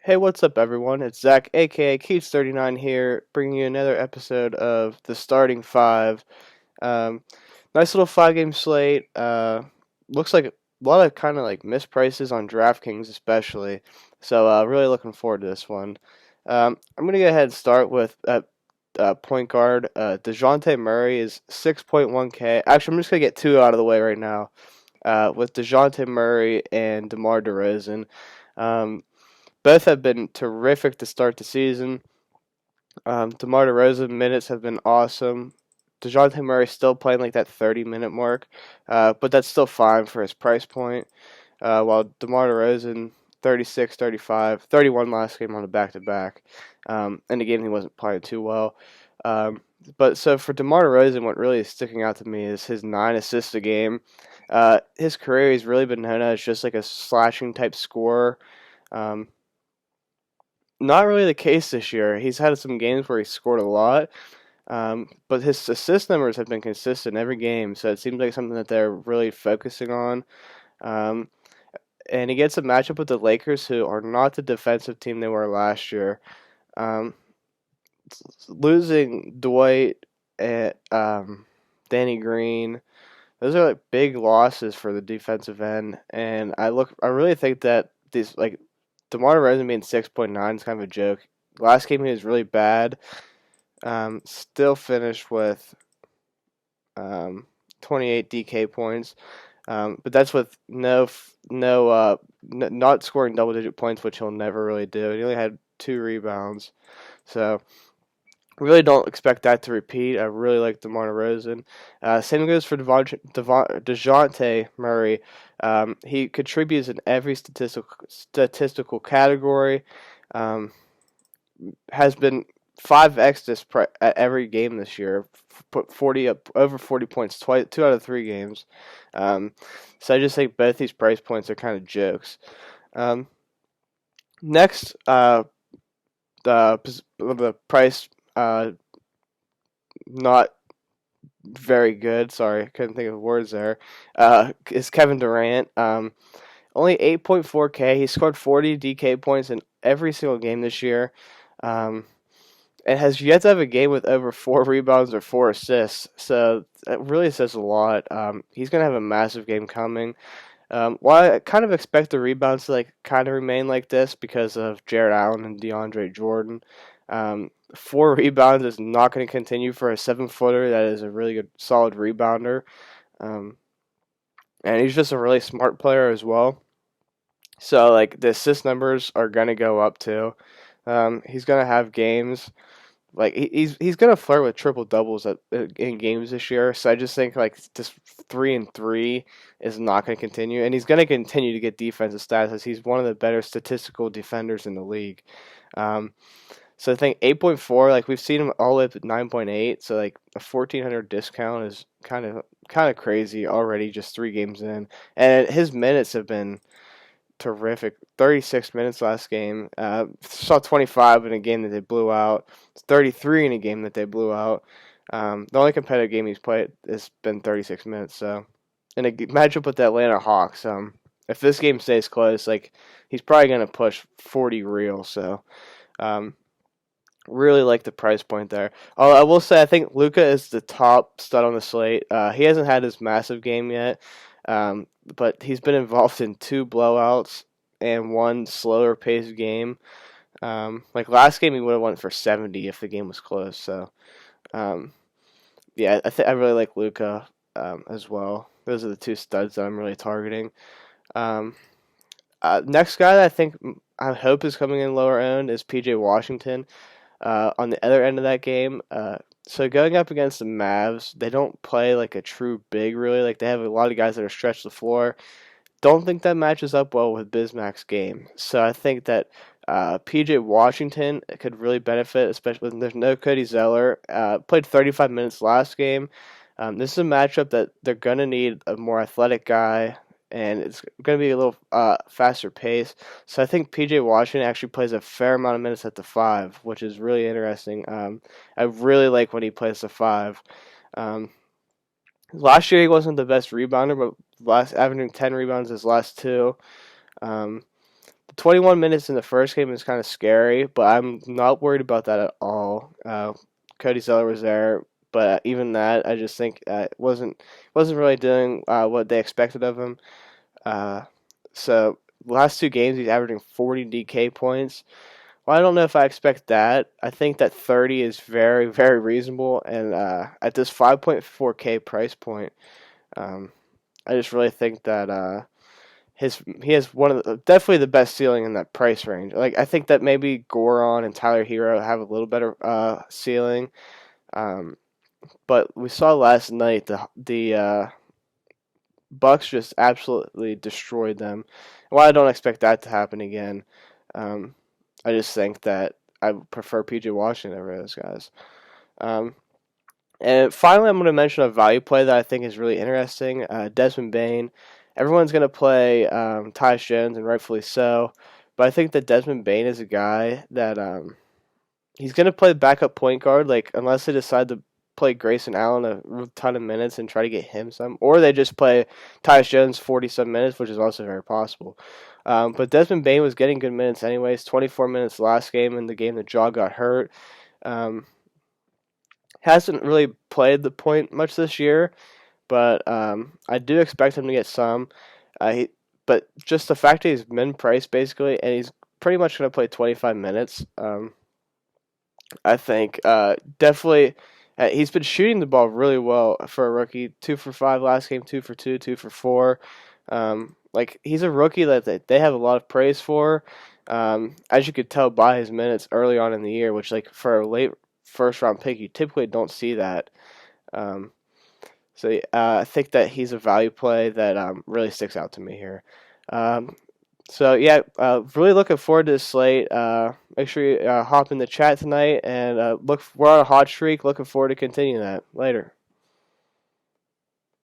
Hey, what's up, everyone? It's Zach, aka Keats39 here, bringing you another episode of the Starting Five. Um, nice little five-game slate. Looks like a lot of kind of like misprices on Draftkings, especially. So, really looking forward to this one. I'm gonna go ahead and start with point guard. Dejante Murray is 6.1K. Actually, I'm just gonna get two out of the way right now. With Dejante Murray and Demar Derozan. Um, Both have been terrific to start the season. DeMar DeRozan minutes have been awesome. Dejante Murray still playing like that 30-minute mark, but that's still fine for his price point. While DeMar DeRozan, 36, 35, 31 last game on a back-to-back. In a game he wasn't playing too well. But so for DeMar DeRozan, what really is sticking out to me is his 9 assists a game. His career, he's really been known as just like a slashing type scorer. Um, Not really the case this year. He's had some games where he scored a lot, but his assist numbers have been consistent every game. So it seems like something that they're really focusing on. Um, and he gets a matchup with the Lakers, who are not the defensive team they were last year. Um, Losing Dwight and Danny Green, those are like big losses for the defensive end. And I really think that these like DeMar DeRozan being 6.9 is kind of a joke. Last game he was really bad. Still finished with 28 DK points, but that's with not scoring double digit points, which he'll never really do. He only had 2 rebounds, so really don't expect that to repeat. I really like DeMar DeRozan. Same goes for Dejante Murray. He contributes in every statistical category. Um, has been 5x at every game this year. Put 40 up over 40 points twice, 2 out of 3 games. Um, so I just think both these price points are kind of jokes. Um, Next, the price not very good. Sorry, I couldn't think of words there. Is Kevin Durant. Only 8.4K. He scored 40 DK points in every single game this year. Um, and has yet to have a game with over 4 rebounds or 4 assists. So that really says a lot. He's going to have a massive game coming. Well, I kind of expect the rebounds to like kind of remain like this because of Jared Allen and DeAndre Jordan. 4 rebounds is not going to continue for a 7-footer that is a really good, solid rebounder. Um, and he's just a really smart player as well. So like the assist numbers are going to go up too. He's going to have games like he's gonna flirt with triple doubles in games this year. So I just think like this 3-and-3 is not going to continue, and he's going to continue to get defensive stats as he's one of the better statistical defenders in the league. Um, so I think 8.4, like we've seen him all the way up at 9.8. So like a 1,400 discount is kind of crazy already, just 3 games in, and his minutes have been terrific. 36 minutes last game. Saw 25 in a game that they blew out. 33 in a game that they blew out. The only competitive game he's played has been 36 minutes. So, in a matchup with the Atlanta Hawks, if this game stays close, like he's probably gonna push 40 real. So, um, really like the price point there. I will say I think Luka is the top stud on the slate. He hasn't had his massive game yet, but he's been involved in 2 blowouts and 1 slower paced game. Like last game, he would have went for 70 if the game was close. So, um, yeah, I really like Luka as well. Those are the 2 studs that I'm really targeting. Um, Next guy that I hope is coming in lower owned is PJ Washington. On the other end of that game, so going up against the Mavs, they don't play like a true big really. Like they have a lot of guys that are stretched the floor. Don't think that matches up well with Bismack's game. So I think that PJ Washington could really benefit, especially when there's no Cody Zeller. Played 35 minutes last game. This is a matchup that they're gonna need a more athletic guy, and it's gonna be a little faster pace. So I think PJ Washington actually plays a fair amount of minutes at the 5, which is really interesting. I really like when he plays the 5. Um, Last year he wasn't the best rebounder, but averaging 10 rebounds his last 2. Um, The 21 minutes in the first game is kind of scary, but I'm not worried about that at all. Cody Zeller was there, but even that, I just think wasn't really doing what they expected of him. Uh, so last two games, he's averaging 40 DK points. Well, I don't know if I expect that. I think that 30 is very, very reasonable, and at this 5.4K price point, um, I just really think that he has one of definitely the best ceiling in that price range. Like I think that maybe Goron and Tyler Hero have a little better ceiling, um, but we saw last night the Bucks just absolutely destroyed them. Well, I don't expect that to happen again. Um, I just think that I prefer PJ Washington over those guys. Um, and finally, I'm going to mention a value play that I think is really interesting. Desmond Baine. Everyone's going to play Tyus Jones, and rightfully so. But I think that Desmond Baine is a guy that he's going to play backup point guard, like unless they decide to play Grayson Allen a ton of minutes and try to get him some, or they just play Tyus Jones 40-some minutes, which is also very possible. But Desmond Baine was getting good minutes anyways, 24 minutes last game in the game that Jaw got hurt. Um, hasn't really played the point much this year, but I do expect him to get some. But just the fact that he's min priced basically, and he's pretty much going to play 25 minutes. I think definitely he's been shooting the ball really well for a rookie. 2 for 5 last game, 2 for 2, 2 for 4. Like he's a rookie that they have a lot of praise for. As you could tell by his minutes early on in the year, which like for a late first round pick, you typically don't see that. I think that he's a value play that really sticks out to me here. Really looking forward to this slate. Make sure you hop in the chat tonight and we're on a hot streak. Looking forward to continuing that later.